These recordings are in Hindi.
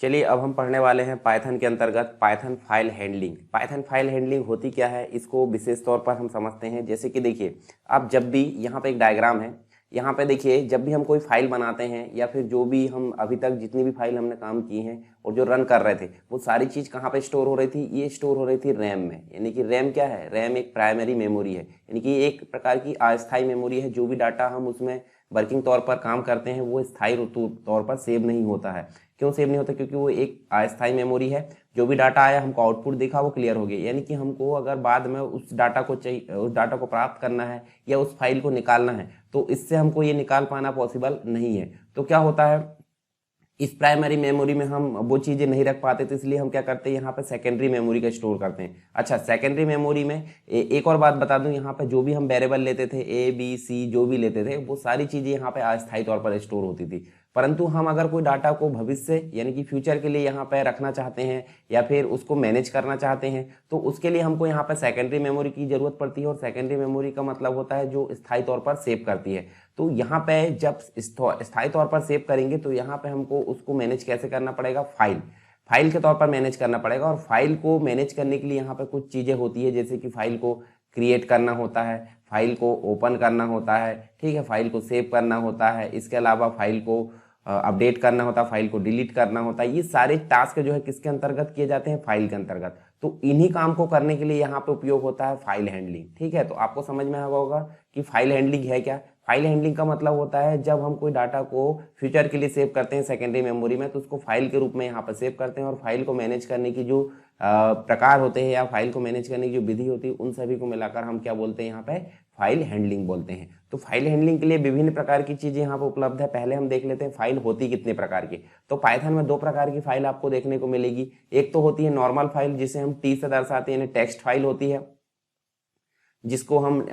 चलिए अब हम पढ़ने वाले हैं पाइथन के अंतर्गत Python file handling. Python file handling होती क्या है, इसको विशेष तौर पर हम समझते हैं। जैसे कि देखिए, आप जब भी यहाँ पे एक डायग्राम है, यहाँ पे देखिए, जब भी हम कोई फाइल बनाते हैं या फिर जो भी हम अभी तक जितनी भी फाइल हमने काम की हैं और जो रन कर रहे थे, वो सारी चीज़ कहाँ पे स्टोर हो रही थी? ये स्टोर हो रही थी रैम में। यानी कि रैम क्या है? रैम एक प्राइमरी मेमोरी है, यानी कि एक प्रकार की अस्थायी मेमोरी है। जो भी डाटा हम उसमें वर्किंग तौर पर काम करते हैं वो स्थायी तौर पर सेव नहीं होता है। क्यों सेव नहीं होता? क्योंकि वो एक अस्थायी मेमोरी है। जो भी डाटा आया, हमको आउटपुट देखा, वो क्लियर हो गया। यानी कि हमको अगर बाद में उस डाटा को चाहिए, उस डाटा को प्राप्त करना है या उस फाइल को निकालना है, तो इससे हमको ये निकाल पाना पॉसिबल नहीं है। तो क्या होता है, इस प्राइमरी मेमोरी में हम वो चीज़ें नहीं रख पाते, तो इसलिए हम क्या करते हैं, यहाँ पे सेकेंडरी मेमोरी का स्टोर करते हैं। अच्छा, सेकेंडरी मेमोरी में एक और बात बता दूं, यहाँ पे जो भी हम वेरिएबल लेते थे, ए बी सी जो भी लेते थे, वो सारी चीज़ें यहाँ पे अस्थायी तौर पर स्टोर होती थी। परंतु हम अगर कोई डाटा को भविष्य यानी कि फ्यूचर के लिए यहाँ पे रखना चाहते हैं या फिर उसको मैनेज करना चाहते हैं, तो उसके लिए हमको यहाँ पे सेकेंडरी मेमोरी की जरूरत पड़ती है। और सेकेंडरी मेमोरी का मतलब होता है जो स्थायी तौर पर सेव करती है। तो यहाँ पे जब स्थायी तौर पर सेव करेंगे, तो यहाँ पे हमको उसको मैनेज कैसे करना पड़ेगा? फाइल के तौर पर मैनेज करना पड़ेगा। और फाइल को मैनेज करने के लिए यहाँ पे कुछ चीज़ें होती है, जैसे कि फाइल को क्रिएट करना होता है, फाइल को ओपन करना होता है, ठीक है, फाइल को सेव करना होता है, इसके अलावा फाइल को अपडेट करना होता है, फाइल को डिलीट करना होता है। ये सारे टास्क जो है किसके अंतर्गत किए जाते हैं? फाइल के अंतर्गत। तो इन्हीं काम को करने के लिए यहाँ पे उपयोग होता है फाइल हैंडलिंग। ठीक है, तो आपको समझ में आया होगा कि फाइल हैंडलिंग है क्या। फाइल हैंडलिंग का मतलब होता है जब हम कोई डाटा को फ्यूचर के लिए सेव करते हैं सेकेंडरी मेमोरी में, तो उसको फाइल के रूप में यहाँ पर सेव करते हैं। और फाइल को मैनेज करने की जो प्रकार होते हैं या फाइल को मैनेज करने की जो विधि होती है, उन सभी को मिलाकर हम क्या बोलते हैं? यहाँ पे फाइल हैंडलिंग बोलते हैं। तो फाइल हैंडलिंग के लिए विभिन्न प्रकार की चीजें यहाँ पे उपलब्ध है। पहले हम देख लेते हैं फाइल होती कितने प्रकार की। तो पाइथन में दो प्रकार की फाइल आपको देखने को मिलेगी। एक तो होती है नॉर्मल फाइल, जिसे हम टी से दर्शाते हैं, यानी टेक्स्ट फाइल होती है, जिसको हम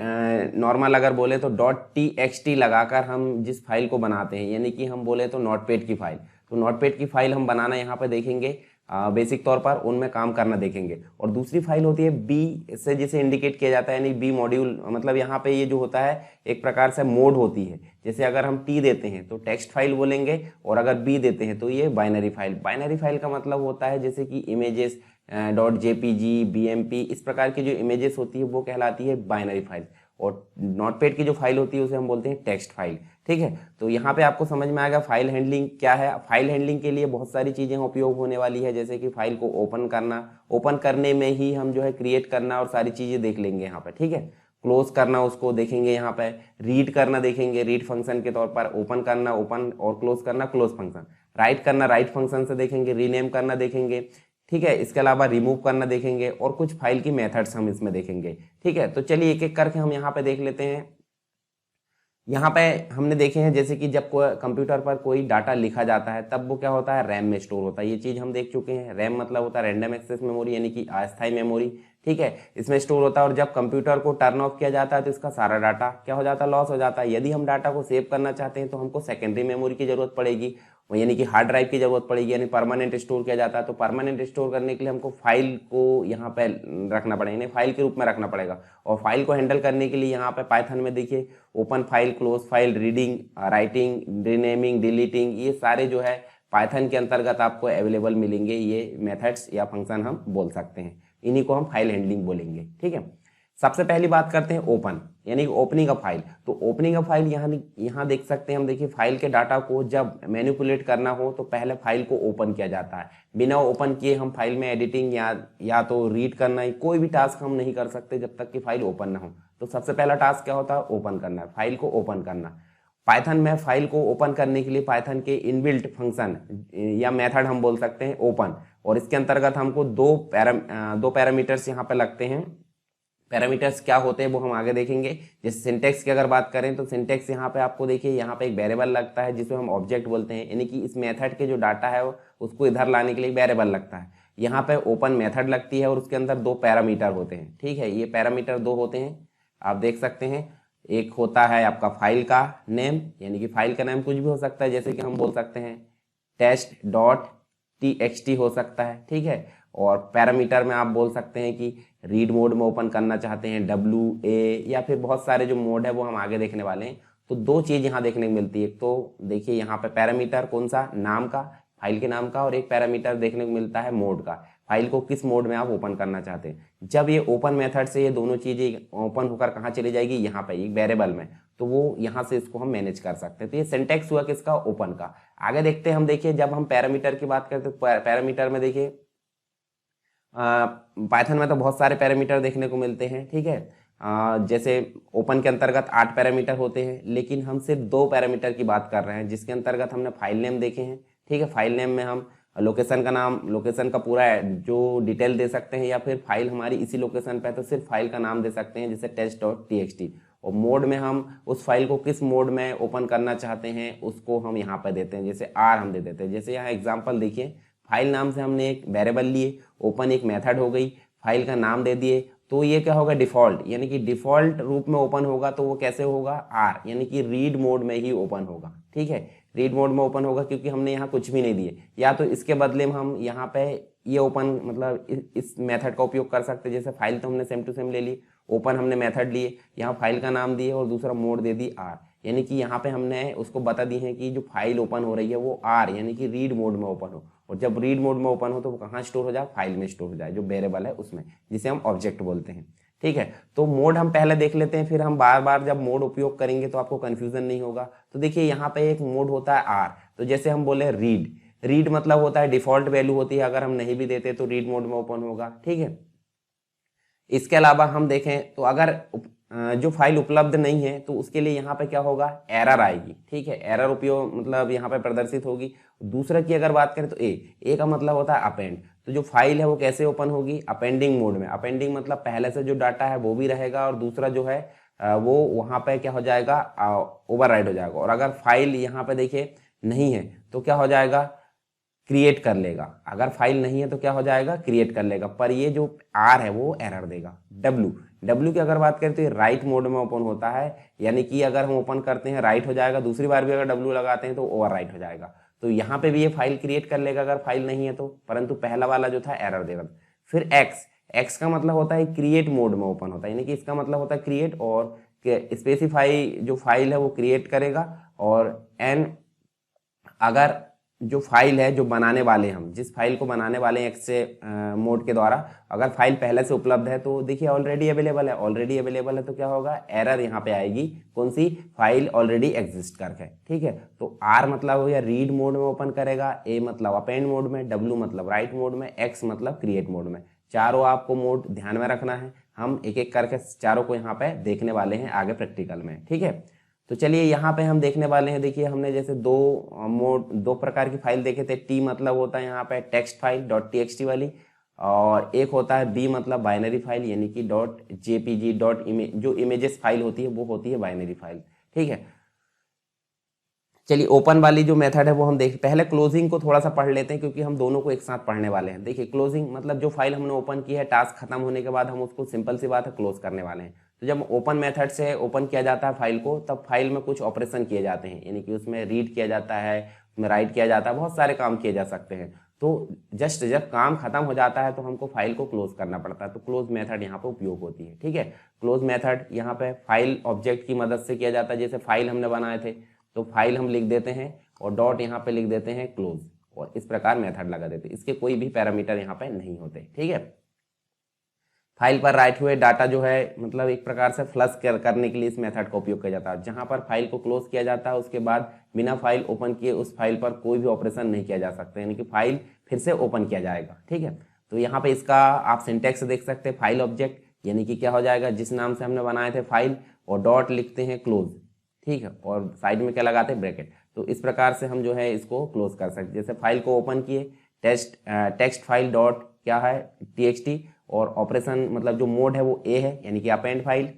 नॉर्मल अगर बोले तो .txt लगाकर हम जिस फाइल को बनाते हैं, यानी कि हम बोले तो नोटपैड की फाइल। तो नोटपैड की फाइल हम बनाना यहाँ पे देखेंगे, बेसिक तौर पर उनमें काम करना देखेंगे। और दूसरी फाइल होती है बी से, जिसे इंडिकेट किया जाता है, यानी बी मॉड्यूल। मतलब यहाँ पे ये जो होता है एक प्रकार से मोड होती है। जैसे अगर हम टी देते हैं तो टेक्स्ट फाइल बोलेंगे, और अगर बी देते हैं तो ये बाइनरी फाइल। बाइनरी फाइल का मतलब होता है जैसे कि इमेजेस .jpg BMP, इस प्रकार की जो इमेजेस होती है वो कहलाती है बाइनरी फाइल। और नोटपैड की जो फाइल होती है उसे हम बोलते हैं टेक्स्ट फाइल। ठीक है, तो यहाँ पे आपको समझ में आएगा फाइल हैंडलिंग क्या है। फाइल हैंडलिंग के लिए बहुत सारी चीजें उपयोग होने वाली है, जैसे कि फाइल को ओपन करना, ओपन करने में ही हम जो है क्रिएट करना और सारी चीजें देख लेंगे यहाँ पे। ठीक है, क्लोज करना उसको देखेंगे, यहाँ पे रीड करना देखेंगे, रीड फंक्शन के तौर पर ओपन करना, ओपन, और क्लोज करना, क्लोज फंक्शन, राइट करना, राइट फंक्शन से देखेंगे, रीनेम करना देखेंगे। ठीक है, इसके अलावा रिमूव करना देखेंगे, और कुछ फाइल की मेथड्स हम इसमें देखेंगे। ठीक है, तो चलिए एक एक करके हम यहाँ पे देख लेते हैं। यहाँ पे हमने देखे हैं जैसे कि जब कोई कंप्यूटर पर कोई डाटा लिखा जाता है, तब वो क्या होता है? रैम में स्टोर होता है। ये चीज हम देख चुके हैं। रैम मतलब होता है रैंडम एक्सेस मेमोरी, यानी कि अस्थायी मेमोरी। ठीक है, इसमें स्टोर होता है। और जब कंप्यूटर को टर्न ऑफ किया जाता है तो इसका सारा डाटा क्या हो जाता है? लॉस हो जाता है। यदि हम डाटा को सेव करना चाहते हैं तो हमको सेकेंडरी मेमोरी की जरूरत पड़ेगी, यानी कि हार्ड ड्राइव की जरूरत पड़ेगी, यानी परमानेंट स्टोर किया जाता है। तो परमानेंट स्टोर करने के लिए हमको फाइल को यहाँ पे रखना पड़ेगा, यानी फाइल के रूप में रखना पड़ेगा। और फाइल को हैंडल करने के लिए यहाँ पे पाइथन में देखिए, open file, close file, reading, writing, renaming, deleting, ये सारे जो है पाइथन के अंतर्गत आपको अवेलेबल मिलेंगे। ये मेथड्स या फंक्शन हम बोल सकते हैं, इन्हीं को हम फाइल हैंडलिंग बोलेंगे। ठीक है, सबसे पहली बात करते हैं ओपन, यानी ओपनिंग अ फाइल। तो ओपनिंग अ फाइल यहाँ देख सकते हैं हम। देखिए, फाइल के डाटा को जब मैनिपुलेट करना हो तो पहले फाइल को ओपन किया जाता है। बिना ओपन किए हम फाइल में एडिटिंग या तो रीड करना, कोई भी टास्क हम नहीं कर सकते जब तक कि फाइल ओपन ना हो। तो सबसे पहला टास्क क्या होता है? ओपन करना है, फाइल को ओपन करना। पाइथन में फाइल को ओपन करने के लिए पाइथन के इनबिल्ट फंक्शन या मेथड हम बोल सकते हैं ओपन। और इसके अंतर्गत हमको दो पैरामीटर्स यहाँ पे लगते हैं। पैरामीटर्स क्या होते हैं वो हम आगे देखेंगे। जैसे सिंटेक्स की अगर बात करें तो सिंटेक्स यहाँ पे आपको देखिए, यहाँ पे एक वेरिएबल लगता है जिसको हम ऑब्जेक्ट बोलते हैं, यानी कि इस मेथड के जो डाटा है उसको इधर लाने के लिए वेरिएबल लगता है। यहाँ पे ओपन मेथड लगती है और उसके अंदर दो पैरामीटर होते हैं। ठीक है, ये पैरामीटर दो होते हैं, आप देख सकते हैं। एक होता है आपका फाइल का नेम, यानी कि फाइल का नाम कुछ भी हो सकता है, जैसे कि हम बोल सकते हैं test.txt हो सकता है। ठीक है, और पैरामीटर में आप बोल सकते हैं कि रीड मोड में ओपन करना चाहते हैं, WA, या फिर बहुत सारे जो मोड है वो हम आगे देखने वाले हैं। तो दो चीज यहाँ देखने को मिलती है। तो देखिए यहाँ पे पैरामीटर कौन सा? नाम का, फाइल के नाम का, और एक पैरामीटर देखने को मिलता है मोड का, फाइल को किस मोड में आप ओपन करना चाहते हैं। जब ये ओपन मेथड से ये दोनों चीजें ओपन होकर कहाँ चली जाएगी, यहाँ पे एक वेरिएबल में, तो वो यहाँ से इसको हम मैनेज कर सकते हैं। तो ये सिंटैक्स हुआ किसका, ओपन का। आगे देखते हैं हम, देखिए जब हम पैरामीटर की बात करते हैं, पैरामीटर में देखिए पाइथन में तो बहुत सारे पैरामीटर देखने को मिलते हैं, ठीक है। जैसे ओपन के अंतर्गत 8 पैरामीटर होते हैं, लेकिन हम सिर्फ 2 पैरामीटर की बात कर रहे हैं, जिसके अंतर्गत हमने फाइल नेम देखे हैं, ठीक है। फाइल नेम में हम लोकेशन का नाम, लोकेशन का पूरा जो डिटेल दे सकते हैं, या फिर फाइल हमारी इसी लोकेशन पे है तो सिर्फ फाइल का नाम दे सकते हैं, जैसे test.txt। और मोड में हम उस फाइल को किस मोड में ओपन करना चाहते हैं उसको हम यहाँ पर देते हैं, जैसे R हम दे देते हैं। जैसे यहाँ एग्जाम्पल देखिए, फाइल नाम से हमने एक वेरिएबल लिए, ओपन एक मेथड हो गई, फाइल का नाम दे दिए, तो ये क्या होगा, डिफॉल्ट, यानी कि डिफॉल्ट रूप में ओपन होगा। तो वो कैसे होगा, आर, यानी कि रीड मोड में ही ओपन होगा, ठीक है। रीड मोड में ओपन होगा क्योंकि हमने यहाँ कुछ भी नहीं दिए। या तो इसके बदले में हम यहाँ पे ये ओपन मतलब इस मेथड का उपयोग कर सकते हैं। जैसे फाइल तो हमने सेम टू सेम ले ली, ओपन हमने मेथड लिए, यहाँ फाइल का नाम दिए और दूसरा मोड दे दी आर, यानी कि यहाँ पे हमने उसको बता दी है कि जो फाइल ओपन हो रही है वो आर यानी कि रीड मोड में ओपन हो। और जब रीड मोड में ओपन हो तो वो कहाँ स्टोर हो जाए, फाइल में स्टोर हो जाए, जो वेरिएबल है उसमें, जिसे हम ऑब्जेक्ट बोलते हैं, ठीक है। तो मोड हम पहले देख लेते हैं, फिर हम बार बार जब मोड उपयोग करेंगे तो आपको कंफ्यूजन नहीं होगा। तो देखिए यहाँ पे एक मोड होता है आर, तो जैसे हम बोले रीड, रीड मतलब होता है डिफॉल्ट वैल्यू होती है, अगर हम नहीं भी देते तो रीड मोड में ओपन होगा, ठीक है। इसके अलावा हम देखें तो अगर जो फाइल उपलब्ध नहीं है तो उसके लिए यहाँ पे क्या होगा, एरर आएगी, ठीक है। एरर उपयोग मतलब यहाँ पे प्रदर्शित होगी। दूसरा की अगर बात करें तो ए का मतलब होता है अपेंड, तो जो फाइल है वो कैसे ओपन होगी, अपेंडिंग मोड में। अपेंडिंग मतलब पहले से जो डाटा है वो भी रहेगा और दूसरा जो है वो वहाँ पे क्या हो जाएगा, ओवरराइड हो जाएगा। और अगर फाइल यहाँ पे देखिए नहीं है तो क्या हो जाएगा, क्रिएट कर लेगा। अगर फाइल नहीं है तो क्या हो जाएगा, क्रिएट कर लेगा। पर ये जो आर है वो एरर देगा। डब्ल्यू की अगर बात करें तो ये राइट मोड में ओपन होता है, यानी कि अगर हम ओपन करते हैं राइट हो जाएगा, दूसरी बार भी अगर डब्ल्यू लगाते हैं तो ओवर राइट हो जाएगा। तो यहाँ पे भी ये फाइल क्रिएट कर लेगा अगर फाइल नहीं है तो, परंतु पहला वाला जो था एरर देगा। फिर एक्स का मतलब होता है क्रिएट मोड में ओपन होता है, यानी कि इसका मतलब होता है क्रिएट, और स्पेसिफाई जो फाइल है वो क्रिएट करेगा। और एन अगर जो फाइल है जो बनाने वाले हम जिस फाइल को बनाने वाले हैं एक्स से मोड के द्वारा, अगर फाइल पहले से उपलब्ध है तो देखिए ऑलरेडी अवेलेबल है, ऑलरेडी अवेलेबल है तो क्या होगा, एरर यहाँ पे आएगी, कौन सी, फाइल ऑलरेडी एग्जिस्ट करके, ठीक है। तो आर मतलब हो गया रीड मोड में ओपन करेगा, ए मतलब अपेंड मोड में, डब्ल्यू मतलब राइट मोड में, एक्स मतलब क्रिएट मोड में। चारों आपको मोड ध्यान में रखना है, हम एक एक करके चारों को यहाँ पे देखने वाले हैं आगे प्रैक्टिकल में, ठीक है। तो चलिए यहाँ पे हम देखने वाले हैं, देखिए हमने जैसे दो प्रकार की फाइल देखे थे। टी मतलब होता है यहाँ पे टेक्स्ट फाइल .txt वाली, और एक होता है बी मतलब बाइनरी फाइल यानी कि .jpg जो इमेजेस फाइल होती है वो होती है बाइनरी फाइल, ठीक है। चलिए ओपन वाली जो मेथड है वो हम देख, पहले क्लोजिंग को थोड़ा सा पढ़ लेते हैं क्योंकि हम दोनों को एक साथ पढ़ने वाले हैं। देखिए क्लोजिंग मतलब जो फाइल हमने ओपन की है, टास्क खत्म होने के बाद हम उसको सिंपल सी बात है क्लोज करने वाले हैं। तो जब ओपन मेथड से ओपन किया जाता है फाइल को, तब फाइल में कुछ ऑपरेशन किए जाते हैं, यानी कि उसमें रीड किया जाता है, उसमें राइट किया जाता है, बहुत सारे काम किए जा सकते हैं। तो जस्ट जब काम खत्म हो जाता है तो हमको फाइल को क्लोज करना पड़ता है, तो क्लोज मेथड यहाँ पे उपयोग होती है, ठीक है। क्लोज मेथड यहाँ पे फाइल ऑब्जेक्ट की मदद से किया जाता है। जैसे फाइल हमने बनाए थे तो फाइल हम लिख देते हैं और डॉट यहाँ पे लिख देते हैं क्लोज, और इस प्रकार मेथड लगा देते हैं। इसके कोई भी पैरामीटर यहाँ पे नहीं होते, ठीक है। फाइल पर राइट हुए डाटा जो है मतलब एक प्रकार से फ्लश करने के लिए इस मेथड का उपयोग किया जाता है। जहां पर फाइल को क्लोज किया जाता है उसके बाद बिना फाइल ओपन किए उस फाइल पर कोई भी ऑपरेशन नहीं किया जा सकता, यानी कि फाइल फिर से ओपन किया जाएगा, ठीक है। तो यहाँ पे इसका आप सिंटेक्स देख सकते हैं, फाइल ऑब्जेक्ट यानी कि क्या हो जाएगा, जिस नाम से हमने बनाए थे फाइल, और डॉट लिखते हैं क्लोज, ठीक है, और साइड में क्या लगाते हैं, ब्रैकेट। तो इस प्रकार से हम जो है इसको क्लोज कर सकते हैं। जैसे फाइल को ओपन किए, टेक्स्ट फाइल डॉट क्या है, txt, और ऑपरेशन मतलब जो मोड है वो ए है, यानी कि अपेंड फाइल,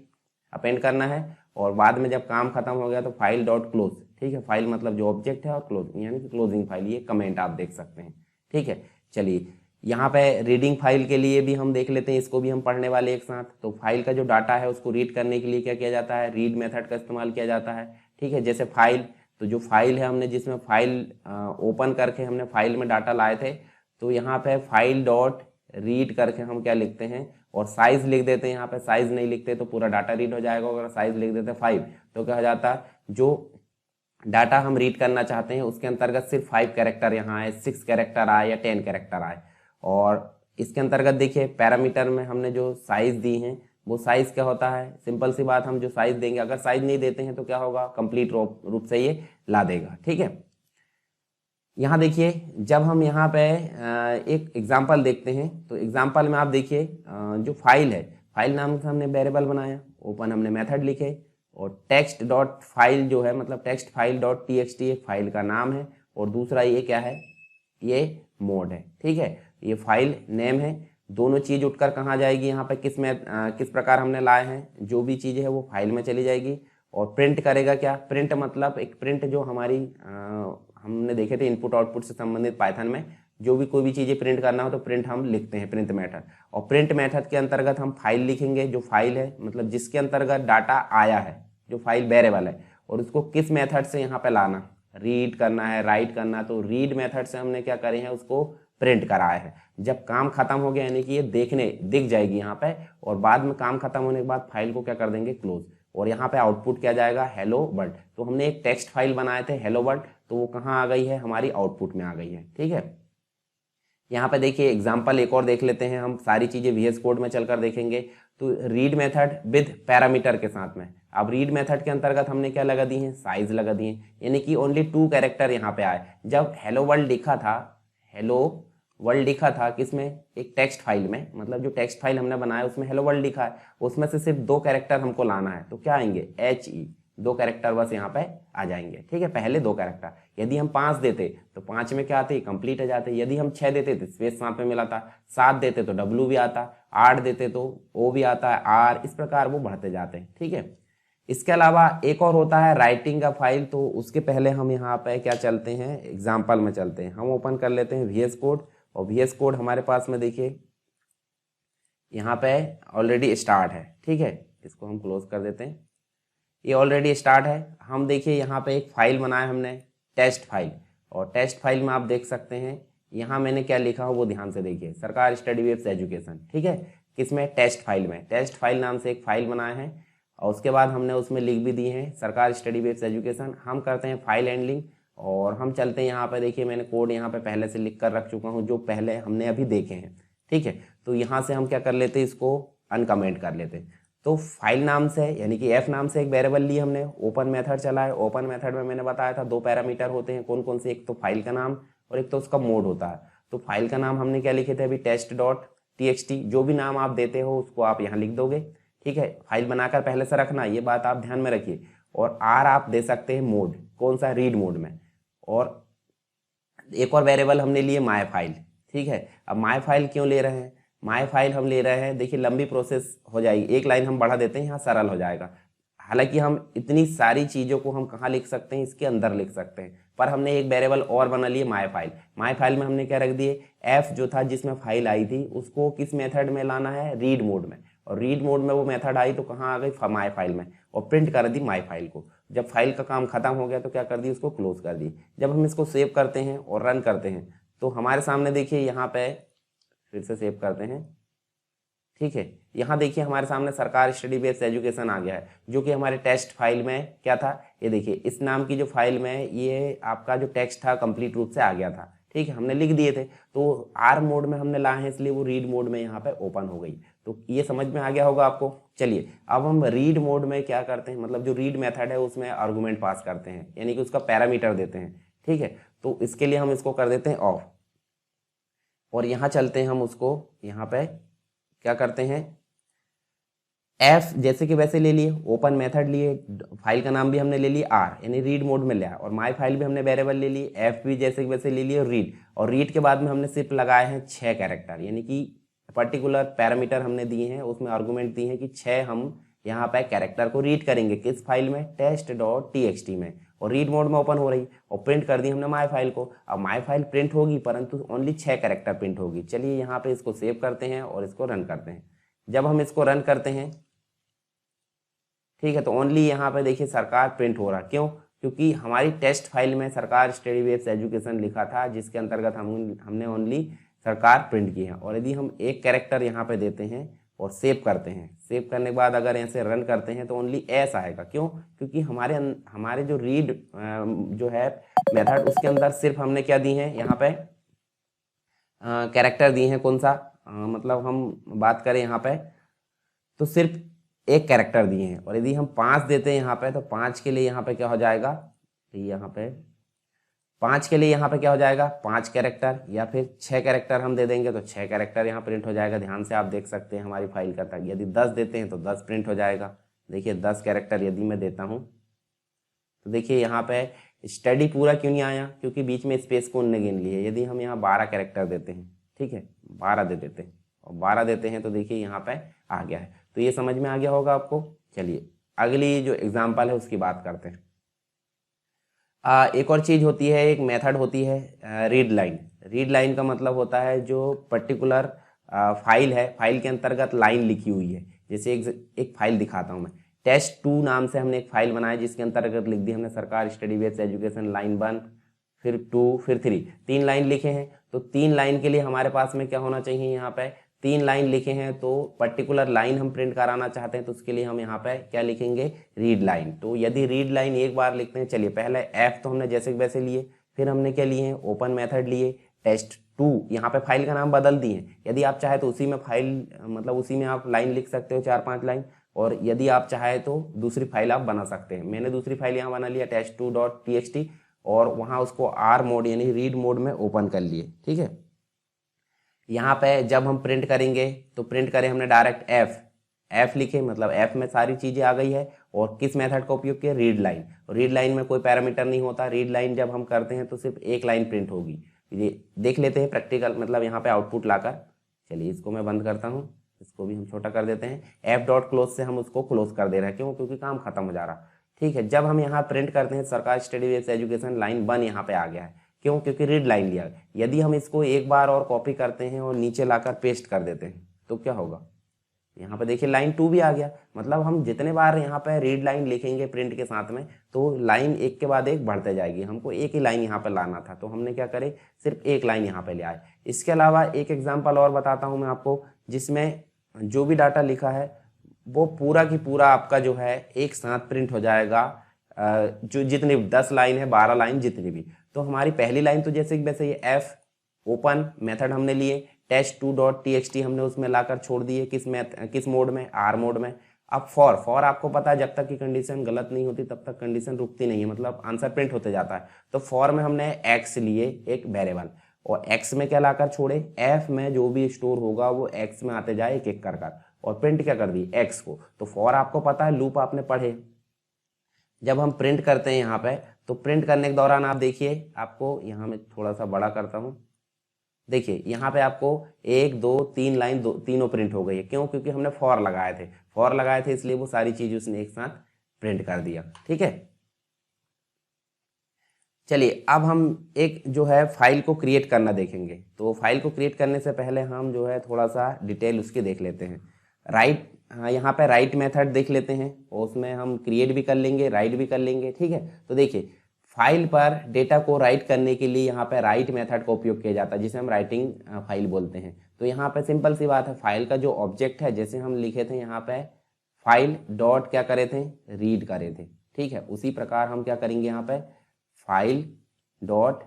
अपेंड करना है। और बाद में जब काम खत्म हो गया तो फाइल डॉट क्लोज, ठीक है। फाइल मतलब जो ऑब्जेक्ट है और क्लोज यानी कि क्लोजिंग फाइल, ये कमेंट आप देख सकते हैं, ठीक है। चलिए यहाँ पे रीडिंग फाइल के लिए भी हम देख लेते हैं, इसको भी हम पढ़ने वाले एक साथ। तो फाइल का जो डाटा है उसको रीड करने के लिए क्या किया जाता है, रीड मेथड का इस्तेमाल किया जाता है, ठीक है। जैसे फाइल, तो जो फाइल है हमने जिसमें फाइल ओपन करके हमने फाइल में डाटा लाए थे, तो यहाँ पे फाइल डॉट रीड करके हम क्या लिखते हैं, और साइज लिख देते हैं। यहाँ पे साइज नहीं लिखते तो पूरा डाटा रीड हो जाएगा। अगर साइज लिख देते 5 तो क्या हो जाता है, जो डाटा हम रीड करना चाहते हैं, उसके अंतर्गत सिर्फ 5 कैरेक्टर यहाँ आए, 6 कैरेक्टर आए या 10 कैरेक्टर आए। और इसके अंतर्गत देखिए पैरामीटर में हमने जो साइज दी हैं वो साइज क्या होता है, सिंपल सी बात, हम जो साइज देंगे, अगर साइज नहीं देते हैं तो क्या होगा, कंप्लीट रूप से ये ला देगा। ठीक है, यहाँ देखिए जब हम यहाँ पे एक एग्जाम्पल देखते हैं तो एग्जाम्पल में आप देखिए जो फाइल है, फाइल नाम से हमने वेरिएबल बनाया, ओपन हमने मेथड लिखे, और टेक्स्ट डॉट फाइल जो है मतलब टेक्स्ट फाइल डॉट टीएक्सटी एक फाइल का नाम है, और दूसरा ये क्या है, ये मोड है। ठीक है, ये फाइल नेम है। दोनों चीज उठकर कहाँ जाएगी, यहाँ पे किस प्रकार हमने लाए हैं, जो भी चीज़ है वो फाइल में चली जाएगी। और प्रिंट करेगा क्या, प्रिंट मतलब एक प्रिंट जो हमारी हमने देखे थे इनपुट आउटपुट से संबंधित पाइथन में, जो भी कोई भी चीज़ें प्रिंट करना हो तो प्रिंट हम लिखते हैं, प्रिंट मेथड। और प्रिंट मेथड के अंतर्गत हम फाइल लिखेंगे, जो फाइल है मतलब जिसके अंतर्गत डाटा आया है, जो फाइल वेरिएबल है, और उसको किस मेथड से यहाँ पे लाना, रीड करना है, राइट करना, तो रीड मेथड से हमने क्या करे हैं, उसको प्रिंट कराया है। जब काम खत्म हो गया यानी कि ये दिख जाएगी यहाँ पे, और बाद में काम खत्म होने के बाद फाइल को क्या कर देंगे, क्लोज। और यहाँ पे आउटपुट क्या जाएगा, हेलो वर्ल्ड। तो हमने एक टेक्स्ट फाइल बनाए थे हेलो वर्ल्ड, तो वो कहाँ आ गई है, हमारी आउटपुट में आ गई है। ठीक है, यहाँ पे देखिए एग्जाम्पल एक और देख लेते हैं हम, सारी चीजें VS कोड में चलकर देखेंगे। तो रीड मेथड विद पैरामीटर के साथ में, अब रीड मेथड के अंतर्गत हमने क्या लगा दी है, साइज लगा दी है, यानी कि ओनली 2 कैरेक्टर यहाँ पे आए। जब हेलो वर्ल्ड लिखा था, हेलो वर्ल्ड लिखा था किसमें, एक टेक्स्ट फाइल में, मतलब जो टेक्स्ट फाइल हमने बनाया उसमें हेलो वर्ल्ड लिखा है, उसमें से सिर्फ 2 कैरेक्टर हमको लाना है, तो क्या आएंगे, HE, 2 कैरेक्टर बस यहाँ पे आ जाएंगे। ठीक है, पहले 2 कैरेक्टर। यदि हम 5 देते तो 5 में क्या आते, कंप्लीट हो जाते। यदि हम 6 देते तो स्पेस साथ में मिलाता, 7 देते तो W भी आता, 8 देते तो O भी आता है, R, इस प्रकार वो बढ़ते जाते हैं। ठीक है, इसके अलावा एक और होता है राइटिंग का फाइल, तो उसके पहले हम यहाँ पे क्या चलते हैं, एग्जाम्पल में चलते हैं। हम ओपन कर लेते हैं VS कोड, और VS कोड हमारे पास में देखिए यहाँ पे ऑलरेडी स्टार्ट है। ठीक है, इसको हम क्लोज कर देते हैं, ये ऑलरेडी स्टार्ट है। हम देखिए यहाँ पे एक फाइल बनाया हमने, टेस्ट फाइल, और टेस्ट फाइल में आप देख सकते हैं यहाँ मैंने क्या लिखा हो वो ध्यान से देखिए, सरकार स्टडी वेब्स एजुकेशन। ठीक है, किसमें, टेस्ट फाइल में, टेस्ट फाइल नाम से एक फाइल बनाया है, और उसके बाद हमने उसमें लिख भी दिए हैं सरकार स्टडी वेब्स एजुकेशन। हम करते हैं फाइल हैंडलिंग, और हम चलते हैं यहाँ पे, देखिए मैंने कोड यहाँ पे पहले से लिख कर रख चुका हूँ, जो पहले हमने अभी देखे हैं। ठीक है, तो यहाँ से हम क्या कर लेते हैं, इसको अनकमेंट कर लेते हैं। तो फाइल नाम से यानी कि F नाम से एक वेरिएबल लिए हमने, ओपन मेथड चला है। ओपन मेथड में मैंने बताया था 2 पैरामीटर होते हैं, कौन कौन से, एक तो फाइल का नाम और एक तो उसका मोड होता है। तो फाइल का नाम हमने क्या लिखे थे अभी, टेस्ट डॉट TXT, जो भी नाम आप देते हो उसको आप यहाँ लिख दोगे। ठीक है, फाइल बनाकर पहले से रखना, ये बात आप ध्यान में रखिए। और R आप दे सकते हैं मोड, कौन सा, रीड मोड में। और एक और वेरिएबल हमने लिए माई फाइल। ठीक है, अब माई फाइल क्यों ले रहे हैं, माई फाइल हम ले रहे हैं, देखिए लंबी प्रोसेस हो जाएगी, एक लाइन हम बढ़ा देते हैं, यहाँ सरल हो जाएगा। हालांकि हम इतनी सारी चीज़ों को हम कहाँ लिख सकते हैं, इसके अंदर लिख सकते हैं, पर हमने एक वेरिएबल और बना लिए माई फाइल। माई फाइल में हमने क्या रख दिए, F जो था जिसमें फाइल आई थी उसको किस मेथड में लाना है, रीड मोड में। और रीड मोड में वो मेथड आई तो कहाँ आ गई, माई फाइल में, और प्रिंट कर दी माई फाइल को। जब फाइल का काम खत्म हो गया तो क्या कर दी, उसको क्लोज कर दी। जब हम इसको सेव करते हैं और रन करते हैं तो हमारे सामने देखिए यहाँ पे, फिर से सेव करते हैं। ठीक है, यहाँ देखिए हमारे सामने सरकार स्टडी बेस्ड एजुकेशन आ गया है, जो कि हमारे टेक्स्ट फाइल में क्या था, ये देखिए इस नाम की जो फाइल में ये आपका जो टेक्स्ट था कंप्लीट रूप से आ गया था। ठीक है, हमने लिख दिए थे, तो R मोड में हमने लाए हैं, इसलिए वो रीड मोड में यहाँ पे ओपन हो गई। तो ये समझ में आ गया होगा आपको। चलिए अब हम रीड मोड में क्या करते हैं, मतलब जो रीड मेथड है उसमें आर्गुमेंट पास करते हैं, यानी कि उसका पैरामीटर देते हैं। ठीक है, तो इसके लिए हम इसको कर देते हैं ऑफ, और यहाँ चलते हैं हम उसको, यहाँ पे क्या करते हैं, F जैसे कि वैसे ले लिए, ओपन मेथड लिए, फाइल का नाम भी हमने ले लिया R यानी रीड मोड में लिया, और माई फाइल भी हमने वेरिएबल ले ली, F भी जैसे कि वैसे ले लिए, और रीड के बाद में हमने सिर्फ लगाए हैं 6 कैरेक्टर, यानी कि पर्टिकुलर पैरामीटर हमने दिए हैं, उसमें आर्गुमेंट दिए हैं कि 6 हम यहाँ पे कैरेक्टर को रीड करेंगे, किस फाइल में, टेस्ट डॉट TXT में, और रीड मोड में ओपन हो रही, और प्रिंट कर दी हमने माई फाइल को। अब माई फाइल प्रिंट होगी परंतु ओनली 6 कैरेक्टर प्रिंट होगी। चलिए यहाँ पे इसको सेव करते हैं और इसको रन करते हैं। जब हम इसको रन करते हैं, ठीक है, तो ओनली यहाँ पे देखिए सरकार प्रिंट हो रहा, क्यों, क्योंकि हमारी टेस्ट फाइल में सरकार स्टडी वेब्स एजुकेशन लिखा था, जिसके अंतर्गत हमने ओनली सरकार प्रिंट की है। और यदि हम एक कैरेक्टर यहाँ पे देते हैं और सेव करते हैं, सेव करने के बाद अगर ऐसे रन करते हैं तो ओनली एस आएगा। क्यों? क्योंकि हमारे जो रीड जो है मेथड, उसके अंदर सिर्फ हमने क्या दी है यहाँ पे कैरेक्टर दिए हैं। कौन सा मतलब हम बात करें यहाँ पे तो सिर्फ एक कैरेक्टर दिए हैं, और यदि हम 5 देते हैं यहाँ पे तो 5 के लिए यहाँ पे क्या हो जाएगा, तो यहाँ पे 5 के लिए यहाँ पे क्या हो जाएगा 5 कैरेक्टर, या फिर 6 कैरेक्टर हम दे देंगे तो 6 कैरेक्टर यहाँ प्रिंट हो जाएगा। ध्यान से आप देख सकते हैं हमारी फाइल का तक। यदि 10 देते हैं तो 10 प्रिंट हो जाएगा। देखिए 10 कैरेक्टर यदि मैं देता हूँ तो देखिए यहाँ पे स्टडी पूरा क्यों नहीं आया, क्योंकि बीच में स्पेस को उनने गिन ली है। यदि हम यहाँ 12 कैरेक्टर देते हैं, ठीक है 12 दे देते हैं और 12 देते हैं तो देखिए यहाँ पे आ गया है। तो ये समझ में आ गया होगा आपको। चलिए अगली जो एग्जाम्पल है उसकी बात करते हैं। एक और चीज़ होती है, एक मेथड होती है रीड लाइन। रीड लाइन का मतलब होता है जो पर्टिकुलर फाइल है, फाइल के अंतर्गत लाइन लिखी हुई है। जैसे एक फाइल दिखाता हूँ मैं, test2 नाम से हमने एक फाइल बनाया जिसके अंतर्गत लिख दी हमने सरकार स्टडी बेस्ड एजुकेशन लाइन 1, फिर 2, फिर 3, 3 लाइन लिखे हैं। तो 3 लाइन के लिए हमारे पास में क्या होना चाहिए, यहाँ पे 3 लाइन लिखे हैं तो पर्टिकुलर लाइन हम प्रिंट कराना चाहते हैं तो उसके लिए हम यहाँ पे क्या लिखेंगे, रीड लाइन। तो यदि रीड लाइन एक बार लिखते हैं, चलिए पहले एफ तो हमने जैसे वैसे लिए, फिर हमने क्या लिए ओपन मेथड लिए, test2 यहाँ पे फाइल का नाम बदल दिए। यदि आप चाहे तो उसी में फाइल मतलब उसी में आप लाइन लिख सकते हो 4-5 लाइन, और यदि आप चाहे तो दूसरी फाइल आप बना सकते हैं। मैंने दूसरी फाइल यहाँ बना लिया test2.txt और वहाँ उसको आर मोड यानी रीड मोड में ओपन कर लिए। ठीक है, यहाँ पे जब हम प्रिंट करेंगे तो प्रिंट करें हमने डायरेक्ट एफ लिखे, मतलब एफ में सारी चीज़ें आ गई है। और किस मेथड का उपयोग किया, रीड लाइन। रीड लाइन में कोई पैरामीटर नहीं होता। रीड लाइन जब हम करते हैं तो सिर्फ एक लाइन प्रिंट होगी। ये देख लेते हैं प्रैक्टिकल मतलब यहाँ पे आउटपुट लाकर। चलिए इसको मैं बंद करता हूँ, इसको भी हम छोटा कर देते हैं। एफ डॉट क्लोज से हम उसको क्लोज कर दे रहे हैं, क्यों, क्योंकि काम खत्म हो जा रहा। ठीक है, जब हम यहाँ प्रिंट करते हैं सरकार स्टडी बेस्ड एजुकेशन लाइन 1 यहाँ पे आ गया है, क्यों, क्योंकि रीड लाइन लिया। यदि हम इसको एक बार और कॉपी करते हैं और नीचे लाकर पेस्ट कर देते हैं तो क्या होगा, यहाँ पे देखिए लाइन 2 भी आ गया। मतलब हम जितने बार यहाँ पे रीड लाइन लिखेंगे प्रिंट के साथ में तो लाइन एक के बाद एक बढ़ते जाएगी। हमको एक ही लाइन यहाँ पे लाना था तो हमने क्या करे, सिर्फ एक लाइन यहाँ पे ले आए। इसके अलावा एक एग्जाम्पल और बताता हूँ मैं आपको, जिसमें जो भी डाटा लिखा है वो पूरा की पूरा आपका जो है एक साथ प्रिंट हो जाएगा। जो जितनी 10 लाइन है, 12 लाइन जितनी भी। तो हमारी पहली लाइन तो जैसे वैसे ये एफ ओपन मेथड हमने लिए, test2.txt हमने उसमें लाकर छोड़ दिए किस मोड में, आर मोड में। अब फॉर आपको पता है जब तक की कंडीशन गलत नहीं होती तब तक कंडीशन रुकती नहीं है, मतलब आंसर प्रिंट होते जाता है। तो फॉर में हमने एक्स लिए एक वेरिएबल, और एक्स में क्या लाकर छोड़े, एफ में जो भी स्टोर होगा वो एक्स में आते जाए एक एक कर, और प्रिंट क्या कर दी, एक्स को। तो फॉर आपको पता है, लूप आपने पढ़े। जब हम प्रिंट करते हैं यहाँ पे तो प्रिंट करने के दौरान आप देखिए, आपको यहाँ मैं थोड़ा सा बड़ा करता हूँ, देखिए यहाँ पे आपको 1 2 3 लाइन तीनों प्रिंट हो गई है। क्यों, क्योंकि हमने फॉर लगाए थे इसलिए वो सारी चीज उसने एक साथ प्रिंट कर दिया। ठीक है, चलिए अब हम एक जो है फाइल को क्रिएट करना देखेंगे। तो फाइल को क्रिएट करने से पहले हम जो है थोड़ा सा डिटेल उसकी देख लेते हैं। हाँ यहाँ पे राइट मेथड देख लेते हैं, और उसमें हम क्रिएट भी कर लेंगे, राइट भी कर लेंगे। ठीक है, तो देखिए फाइल पर डेटा को राइट करने के लिए यहाँ पे राइट मेथड का उपयोग किया जाता है, जिसे हम राइटिंग फाइल बोलते हैं। तो यहाँ पे सिंपल सी बात है, फाइल का जो ऑब्जेक्ट है, जैसे हम लिखे थे यहाँ पे फाइल डॉट क्या करे थे, रीड करे थे। ठीक है, उसी प्रकार हम क्या करेंगे, यहाँ पे फाइल डॉट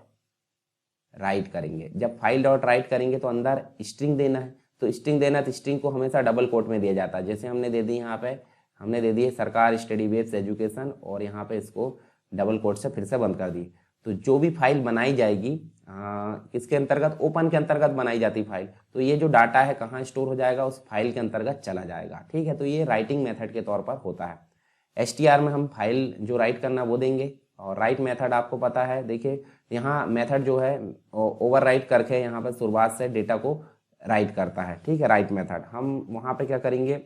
राइट करेंगे। जब फाइल डॉट राइट करेंगे तो अंदर स्ट्रिंग देना है, तो स्ट्रिंग देना है तो स्ट्रिंग को हमेशा डबल कोट में दिया जाता है। जैसे हमने दे दी यहाँ पे, हमने दे दी है सरकार स्टडी बेस्ड एजुकेशन, और यहाँ पे इसको डबल कोट से फिर से बंद कर दी। तो जो भी फाइल बनाई जाएगी किसके अंतर्गत, ओपन के अंतर्गत बनाई जाती फाइल, तो ये जो डाटा है कहाँ स्टोर हो जाएगा, उस फाइल के अंतर्गत चला जाएगा। ठीक है, तो ये राइटिंग मेथड के तौर पर होता है। एसटीआर में हम फाइल जो राइट करना वो देंगे, और राइट मेथड आपको पता है। देखिए यहाँ मेथड जो है ओवर राइट करके यहाँ पर शुरुआत से डेटा को राइट करता है। ठीक है, राइट मेथड हम वहाँ पे क्या करेंगे,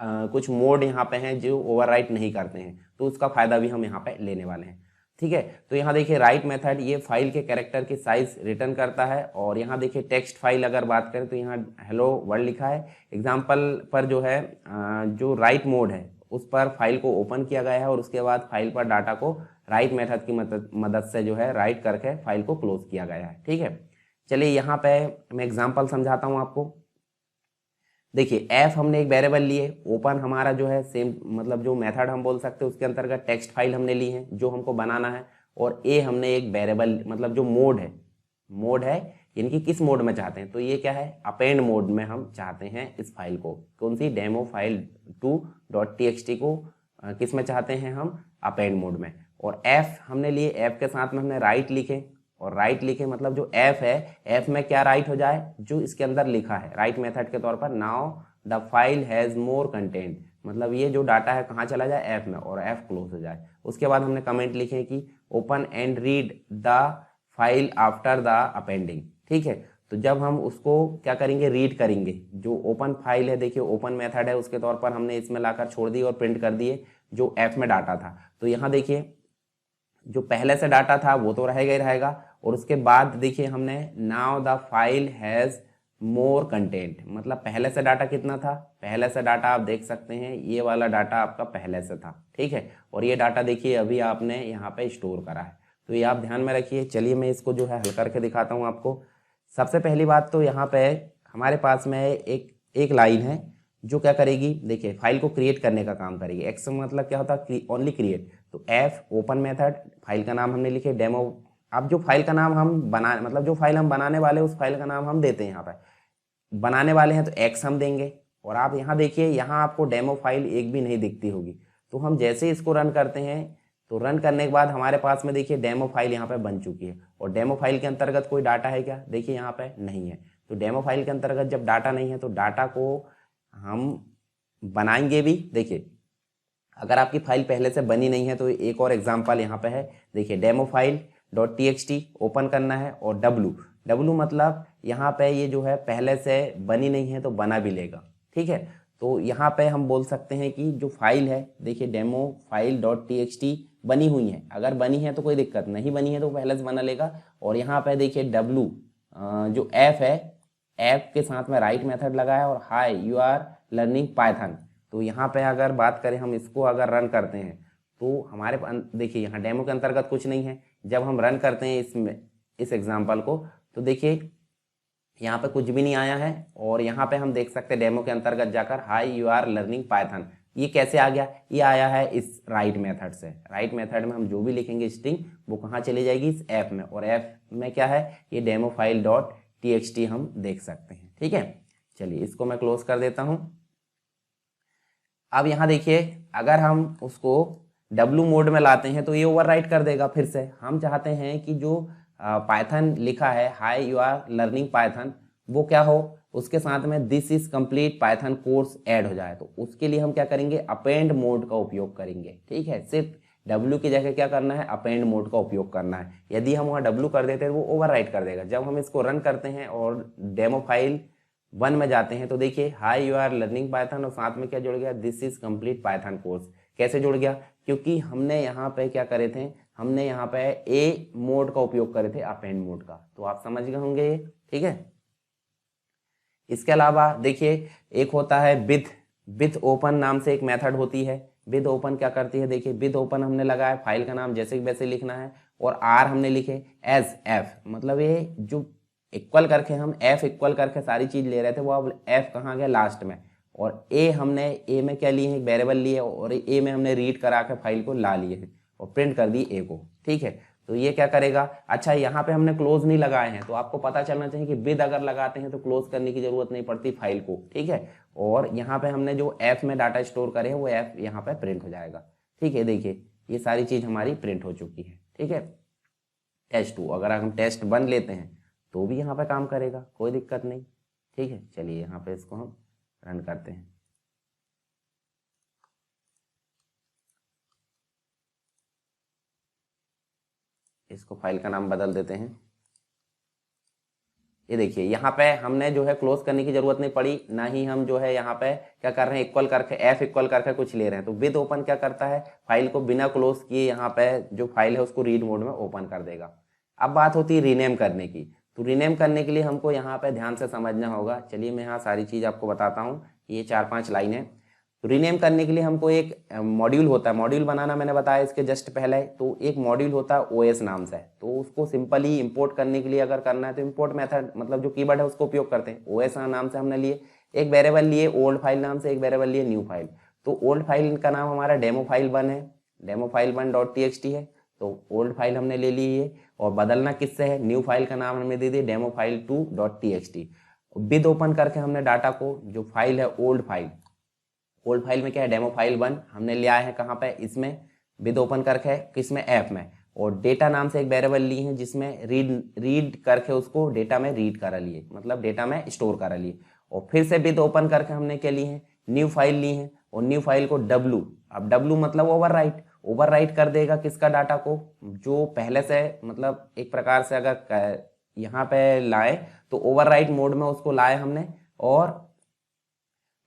कुछ मोड यहाँ पे हैं जो ओवरराइट नहीं करते हैं, तो उसका फायदा भी हम यहाँ पे लेने वाले हैं। ठीक है, तो यहाँ देखिए राइट मेथड ये फाइल के कैरेक्टर की साइज रिटर्न करता है। और यहाँ देखिए टेक्स्ट फाइल अगर बात करें तो यहाँ हेलो वर्ल्ड लिखा है। एग्जाम्पल पर जो है जो राइट मोड है उस पर फाइल को ओपन किया गया है, और उसके बाद फाइल पर डाटा को राइट मेथड की मदद से जो है राइट करके फाइल को क्लोज किया गया है। ठीक है, चलिए यहाँ पे मैं एग्जाम्पल समझाता हूँ आपको। देखिए एफ हमने एक वेरिएबल लिए, ओपन हमारा जो है सेम मतलब जो मेथड हम बोल सकते हैं उसके अंतर्गत टेक्स्ट फाइल हमने ली है जो हमको बनाना है, और ए हमने एक वेरिएबल मतलब जो मोड है यानी कि किस मोड में चाहते हैं, तो ये क्या है अपेंड मोड में हम चाहते हैं इस फाइल को, कौन सी डेमो फाइल 2.txt को किस में चाहते हैं हम अपेंड मोड में। और एफ हमने लिए, एफ के साथ में हमने राइट लिखे, और राइट लिखे मतलब जो एफ है एफ में क्या राइट हो जाए जो इसके अंदर लिखा है राइट मेथड के तौर पर, now the file has more content, मतलब ये जो डाटा है कहाँ चला जाए एफ में, और एफ क्लोज हो जाए। उसके बाद हमने कमेंट लिखे कि open and read the file after the appending, ठीक है। तो जब हम उसको क्या करेंगे रीड करेंगे, जो ओपन फाइल है देखिए ओपन मेथड है उसके तौर पर हमने इसमें लाकर छोड़ दी और प्रिंट कर दिए जो एफ में डाटा था। तो यहाँ देखिए जो पहले से डाटा था वो तो रहेगा ही रहेगा, और उसके बाद देखिए हमने now the file has more content, मतलब पहले से डाटा कितना था, पहले से डाटा आप देख सकते हैं ये वाला डाटा आपका पहले से था, ठीक है। और ये डाटा देखिए अभी आपने यहाँ पे स्टोर करा है, तो ये आप ध्यान में रखिए। चलिए मैं इसको जो है हल करके दिखाता हूँ आपको। सबसे पहली बात तो यहाँ पे हमारे पास में एक लाइन है जो क्या करेगी, देखिए फाइल को क्रिएट करने का काम करेगी। एक्स मतलब क्या होता है ओनली क्रिएट, तो एफ ओपन मेथड, फाइल का नाम हमने लिखे डेमो। अब जो फाइल का नाम हम बना मतलब जो फाइल हम बनाने वाले उस फाइल का नाम हम देते हैं, यहाँ पे बनाने वाले हैं तो एक्स हम देंगे। और आप यहाँ देखिए यहाँ आपको डेमो फाइल एक भी नहीं दिखती होगी, तो हम जैसे ही इसको रन करते हैं तो रन करने के बाद हमारे पास में देखिए डेमो फाइल यहाँ पे बन चुकी है। और डेमो फाइल के अंतर्गत कोई डाटा है क्या, देखिए यहाँ पे नहीं है। तो डेमो फाइल के अंतर्गत जब डाटा नहीं है तो डाटा को हम बनाएंगे भी। देखिए अगर आपकी फाइल पहले से बनी नहीं है तो एक और एग्जांपल यहाँ पे है, देखिए डेमो फाइल .txt ओपन करना है, और डब्लू मतलब यहाँ पे ये जो है पहले से बनी नहीं है तो बना भी लेगा, ठीक है। तो यहाँ पे हम बोल सकते हैं कि जो फाइल है देखिए डेमो फाइल .txt बनी हुई है, अगर बनी है तो कोई दिक्कत नहीं, बनी है तो पहले से बना लेगा। और यहाँ पे देखिए डब्लू जो एफ है, एफ के साथ में राइट मेथड लगाया, और hi you are learning Python. तो यहाँ पे अगर बात करें हम इसको अगर रन करते हैं तो हमारे देखिए यहाँ डेमो के अंतर्गत कुछ नहीं है। जब हम रन करते हैं इसमें इस एग्जांपल को तो देखिए यहाँ पे कुछ भी नहीं आया है, और यहाँ पे हम देख सकते हैं डेमो के अंतर्गत जाकर hi you are learning Python, ये कैसे आ गया, ये आया है इस राइट मेथड से। राइट मेथड में हम जो भी लिखेंगे स्ट्रिंग वो कहाँ चली जाएगी, इस ऐप में, और ऐप में क्या है ये डेमो फाइल .txt हम देख सकते हैं, ठीक है। चलिए इसको मैं क्लोज कर देता हूँ। अब यहाँ देखिए अगर हम उसको डब्लू मोड में लाते हैं तो ये ओवरराइट कर देगा फिर से। हम चाहते हैं कि जो पाइथन लिखा है hi you are learning Python वो क्या हो, उसके साथ में this is complete Python course add हो जाए। तो उसके लिए हम क्या करेंगे, अपेंड मोड का उपयोग करेंगे, ठीक है। सिर्फ डब्ल्यू की जगह क्या करना है, अपेंड मोड का उपयोग करना है। यदि हम वहाँ डब्ल्यू कर देते हैं तो वो ओवरराइट कर देगा। जब हम इसको रन करते हैं और डेमो फाइल 1 में जाते हैं तो देखिए hi you are learning Python और साथ में क्या जुड़ गया, this is complete Python course. कैसे जुड़ गया, क्योंकि हमने यहाँ पे क्या करे थे, हमने यहाँ पे ए मोड का उपयोग करे थे अपेंड मोड का। तो आप समझ गए होंगे ये, ठीक है। इसके अलावा देखिए एक होता है विथ ओपन नाम से एक मेथड होती है। विद ओपन क्या करती है, देखिए विद ओपन हमने लगाया, फाइल का नाम जैसे वैसे लिखना है, और आर हमने लिखे एज एफ, मतलब ये जो इक्वल करके हम एफ इक्वल करके सारी चीज ले रहे थे वो अब एफ कहाँ गया लास्ट में। और ए हमने ए में क्या लिए हैं, वेरिएबल लिए, और ए में हमने रीड करा के फाइल को ला लिए हैं और प्रिंट कर दी ए को, ठीक है। तो ये क्या करेगा, अच्छा यहाँ पे हमने क्लोज नहीं लगाए हैं, तो आपको पता चलना चाहिए कि विद अगर लगाते हैं तो क्लोज करने की जरूरत नहीं पड़ती फाइल को, ठीक है। और यहाँ पे हमने जो एफ में डाटा स्टोर करे हैं वो एफ यहाँ पे प्रिंट हो जाएगा, ठीक है। देखिए ये सारी चीज हमारी प्रिंट हो चुकी है, ठीक है। टेस्ट2 अगर हम टेस्ट1 लेते हैं तो भी यहाँ पे काम करेगा, कोई दिक्कत नहीं, ठीक है। चलिए यहाँ पे इसको हम रन करते हैं। इसको फाइल का नाम बदल देते हैं। ये देखिए यहाँ पे हमने जो है क्लोज करने की जरूरत नहीं पड़ी, ना ही हम जो है यहाँ पे क्या कर रहे हैं, इक्वल करके एफ इक्वल करके कुछ ले रहे हैं। तो विद ओपन क्या करता है, फाइल को बिना क्लोज किए यहाँ पे जो फाइल है उसको रीड मोड में ओपन कर देगा। अब बात होती है रीनेम करने की, तो रीनेम करने के लिए हमको यहाँ पे ध्यान से समझना होगा। चलिए मैं यहाँ सारी चीज आपको बताता हूँ, ये 4-5 लाइन है। तो रीनेम करने के लिए हमको एक मॉड्यूल होता है, मॉड्यूल बनाना मैंने बताया इसके जस्ट पहले। तो एक मॉड्यूल होता है ओएस नाम से, तो उसको सिंपली इंपोर्ट करने के लिए अगर करना है तो इंपोर्ट मेथड मतलब जो कीवर्ड है उसको उपयोग करते हैं। ओएस नाम से हमने लिए, एक वेरिएबल लिए ओल्ड फाइल नाम से, एक वेरिएबल लिए न्यू फाइल। तो ओल्ड फाइल का नाम हमारा डेमो फाइल 1 है, डेमो फाइल 1.txt है, तो ओल्ड फाइल हमने ले ली है। और बदलना किससे है, न्यू फाइल का नाम हमने दे दिया demo file 2.txt। With open करके हमने डाटा को, जो फाइल है ओल्ड फाइल, ओल्ड फाइल में क्या है डेमो फाइल 1 हमने लिया है कहाँ पे, इसमें विद ओपन करके है किसमें, ऐप में। और डेटा नाम से एक वेरिएबल ली है जिसमें रीड करके उसको डेटा में रीड करा लिए, मतलब डेटा में स्टोर करा लिए। और फिर से विद ओपन करके हमने क्या ली है, न्यू फाइल ली है। और न्यू फाइल को डब्लू, अब डब्लू मतलब ओवरराइट कर देगा किसका, डाटा को, जो पहले से, मतलब एक प्रकार से अगर यहाँ पे लाए तो ओवरराइट मोड में उसको लाए हमने। और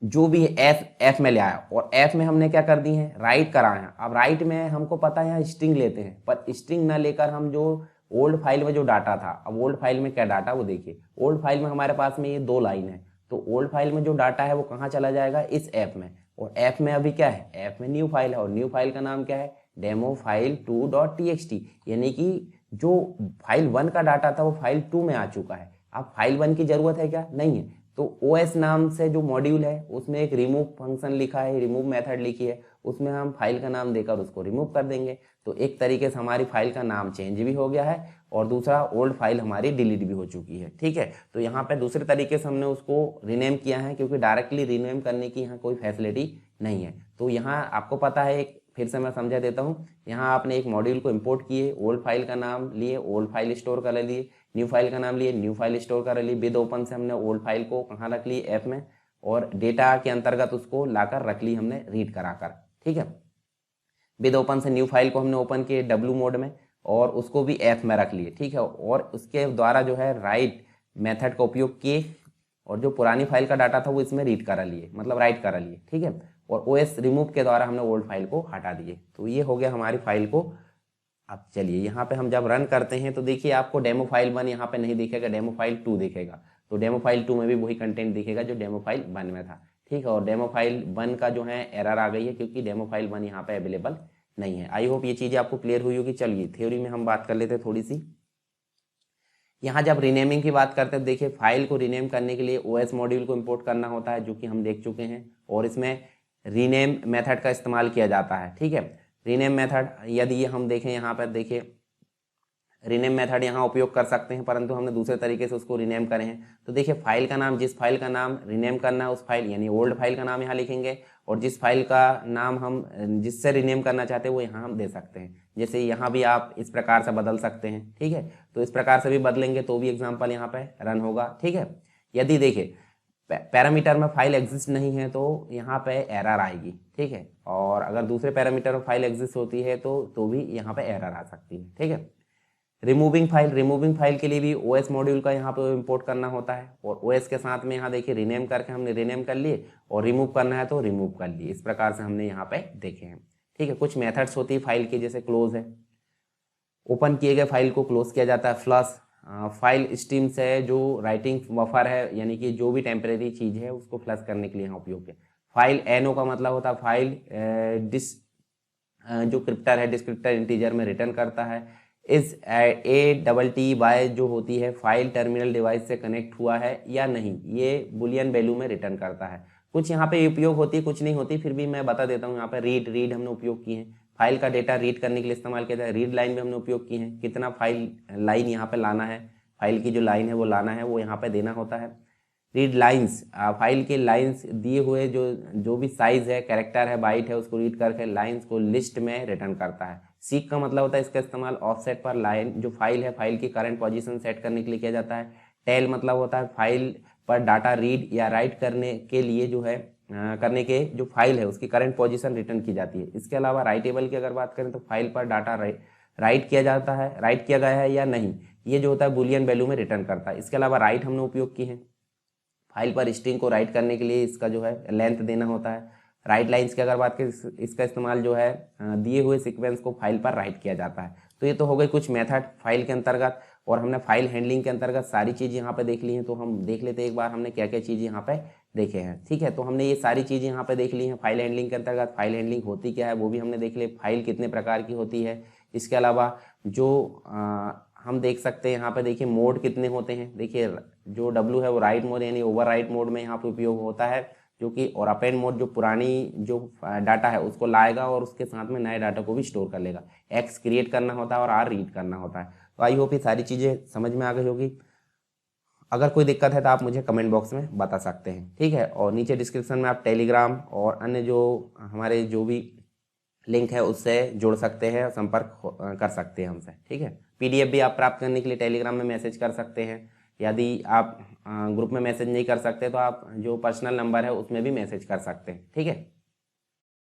जो भी एफ में ले आया, और एफ में हमने क्या कर दी है, राइट कराया। अब राइट में हमको पता है यहाँ स्ट्रिंग लेते हैं, पर स्ट्रिंग ना लेकर हम जो ओल्ड फाइल में जो डाटा था, अब ओल्ड फाइल में क्या डाटा वो देखिए, ओल्ड फाइल में हमारे पास में ये 2 लाइन है, तो ओल्ड फाइल में जो डाटा है वो कहाँ चला जाएगा, इस ऐप में। और ऐप में अभी क्या है, ऐप में न्यू फाइल है, और न्यू फाइल का नाम क्या है, डेमो फाइल 2.txt, यानी कि जो फाइल 1 का डाटा था वो फाइल 2 में आ चुका है। अब फाइल 1 की जरूरत है क्या, नहीं है। तो OS नाम से जो मॉड्यूल है उसमें एक रिमूव फंक्शन लिखा है, रिमूव मेथड लिखी है, उसमें हम फाइल का नाम देकर उसको रिमूव कर देंगे। तो एक तरीके से हमारी फाइल का नाम चेंज भी हो गया है, और दूसरा ओल्ड फाइल हमारी डिलीट भी हो चुकी है, ठीक है। तो यहाँ पे दूसरे तरीके से हमने उसको रीनेम किया है, क्योंकि डायरेक्टली रीनेम करने की यहाँ कोई फैसिलिटी नहीं है। तो यहाँ आपको पता है, एक फिर से मैं समझा देता हूँ, यहाँ आपने एक मॉड्यूल को इम्पोर्ट किए, ओल्ड फाइल का नाम लिए, ओल्ड फाइल स्टोर कर लिए, न्यू फाइल का नाम लिए, न्यू फाइल स्टोर कर ली, विद ओपन से हमने ओल्ड फाइल को कहाँ रख ली, ऐप में, और डेटा के अंतर्गत उसको लाकर रख ली हमने रीड कराकर, ठीक है। विद ओपन से न्यू फाइल को हमने ओपन किए डब्लू मोड में, और उसको भी ऐप में रख लिए, ठीक है। और उसके द्वारा जो है राइट मेथड का उपयोग किए, और जो पुरानी फाइल का डाटा था वो इसमें रीड करा लिए, मतलब राइट करा लिए, ठीक है। और OS रिमूव के द्वारा हमने ओल्ड फाइल को हटा दिए। तो ये हो गया हमारी फाइल को। अब चलिए यहाँ पे हम जब रन करते हैं तो देखिए आपको डेमो फाइल 1 यहाँ पे नहीं दिखेगा, डेमो फाइल 2 दिखेगा। तो डेमो फाइल 2 में भी वही कंटेंट दिखेगा जो डेमो फाइल 1 में था, ठीक है। और डेमो फाइल 1 का जो है एरर आ गई है, क्योंकि डेमो फाइल 1 यहाँ पे अवेलेबल नहीं है। आई होप ये चीज़ें आपको क्लियर हुई होगी। चलिए थ्योरी में हम बात कर लेते हैं थोड़ी सी। यहाँ जब रीनेमिंग की बात करते हैं, देखिए फाइल को रीनेम करने के लिए OS मॉड्यूल को इम्पोर्ट करना होता है, जो कि हम देख चुके हैं, और इसमें रीनेम मेथड का इस्तेमाल किया जाता है, ठीक है। रीनेम मेथड यदि ये हम देखें, यहाँ पर देखिए रीनेम मेथड यहाँ उपयोग कर सकते हैं, परंतु हमने दूसरे तरीके से उसको रीनेम करें हैं। तो देखिए फाइल का नाम, जिस फाइल का नाम रीनेम करना है उस फाइल, यानी ओल्ड फाइल का नाम यहाँ लिखेंगे, और जिस फाइल का नाम हम जिससे रीनेम करना चाहते हैं वो यहाँ हम दे सकते हैं। जैसे यहाँ भी आप इस प्रकार से बदल सकते हैं, ठीक है। तो इस प्रकार से भी बदलेंगे तो भी एग्जाम्पल यहाँ पे रन होगा, ठीक है। यदि देखिए पैरामीटर में फाइल एग्जिस्ट नहीं है तो यहाँ पे एरर आएगी, ठीक है। और अगर दूसरे पैरामीटर में फाइल एग्जिस्ट होती है तो भी यहाँ पे एरर आ सकती है, ठीक है। रिमूविंग फाइल के लिए भी OS मॉड्यूल का यहाँ पे इंपोर्ट करना होता है, और OS के साथ में यहाँ देखिए रीनेम करके हमने रीनेम कर लिए, और रिमूव करना है तो रिमूव कर लिए। इस प्रकार से हमने यहाँ पे देखे हैं, ठीक है। कुछ मेथड्स होती है फाइल की, जैसे क्लोज है, ओपन किए गए फाइल को क्लोज किया जाता है। फ्लश फाइल स्ट्रीम से जो राइटिंग बफर है, यानी कि जो भी टेम्परेरी चीज़ है उसको फ्लश करने के लिए यहाँ उपयोग किया। फाइल NO का मतलब होता है फाइल जो क्रिप्टर है, डिस्क्रिप्टर इंटीजर में रिटर्न करता है। इस ATTY जो होती है फाइल टर्मिनल डिवाइस से कनेक्ट हुआ है या नहीं, ये बुलियन वैल्यू में रिटर्न करता है। कुछ यहाँ पे उपयोग होती है, कुछ नहीं होती, फिर भी मैं बता देता हूँ। यहाँ पे रीड हमने उपयोग किए हैं, फाइल का डेटा रीड करने के लिए इस्तेमाल किया जाता है। रीड लाइन भी हमने उपयोग की है, कितना फाइल लाइन यहाँ पे लाना है, फाइल की जो लाइन है वो लाना है, वो यहाँ पे देना होता है। रीड लाइन्स, फाइल के लाइन्स दिए हुए जो भी साइज है, कैरेक्टर है, बाइट है, उसको रीड करके लाइन्स को लिस्ट में रिटर्न करता है। सीक का मतलब होता है इसका इस्तेमाल ऑफसेट पर लाइन जो फाइल है, फाइल की करंट पोजीशन सेट करने के लिए किया जाता है। टेल मतलब होता है फाइल पर डाटा रीड या राइट करने के लिए जो है करने के जो फाइल है उसकी करंट पोजीशन रिटर्न की जाती है। इसके अलावा राइटेबल की अगर बात करें तो फाइल पर डाटा राइट किया जाता है, राइट किया गया है या नहीं, ये जो होता है बुलियन वैल्यू में रिटर्न करता है। इसके अलावा राइट हमने उपयोग की है, फाइल पर स्ट्रिंग को राइट करने के लिए इसका जो है लेंथ देना होता है। राइट लाइन्स की अगर बात करें, इसका इस्तेमाल जो है दिए हुए सीक्वेंस को फाइल पर राइट किया जाता है। तो ये तो हो गई कुछ मेथड फाइल के अंतर्गत, और हमने फाइल हैंडलिंग के अंतर्गत सारी चीज़ यहाँ पे देख ली हैं। तो हम देख लेते हैं एक बार हमने क्या क्या चीज़ यहाँ पे देखे हैं, ठीक है। तो हमने ये सारी चीज़ यहाँ पे देख ली हैं फाइल हैंडलिंग के अंतर्गत। फाइल हैंडलिंग होती क्या है वो भी हमने देख ली, फाइल कितने प्रकार की होती है। इसके अलावा जो हम देख सकते हैं यहाँ पे देखिए मोड कितने होते हैं। देखिए जो W है वो राइट मोड यानी ओवर राइट मोड में यहाँ पे उपयोग होता है, जो कि और अपेंड मोड जो पुरानी जो डाटा है उसको लाएगा और उसके साथ में नए डाटा को भी स्टोर कर लेगा। X क्रिएट करना होता है और R रीड करना होता है। तो आई होप ये सारी चीज़ें समझ में आ गई होगी। अगर कोई दिक्कत है तो आप मुझे कमेंट बॉक्स में बता सकते हैं, ठीक है। और नीचे डिस्क्रिप्शन में आप टेलीग्राम और अन्य जो हमारे जो भी लिंक है उससे जुड़ सकते हैं, संपर्क कर सकते हैं हमसे, ठीक है। PDF भी आप प्राप्त करने के लिए टेलीग्राम में मैसेज कर सकते हैं। यदि आप ग्रुप में मैसेज नहीं कर सकते तो आप जो पर्सनल नंबर है उसमें भी मैसेज कर सकते हैं, ठीक है।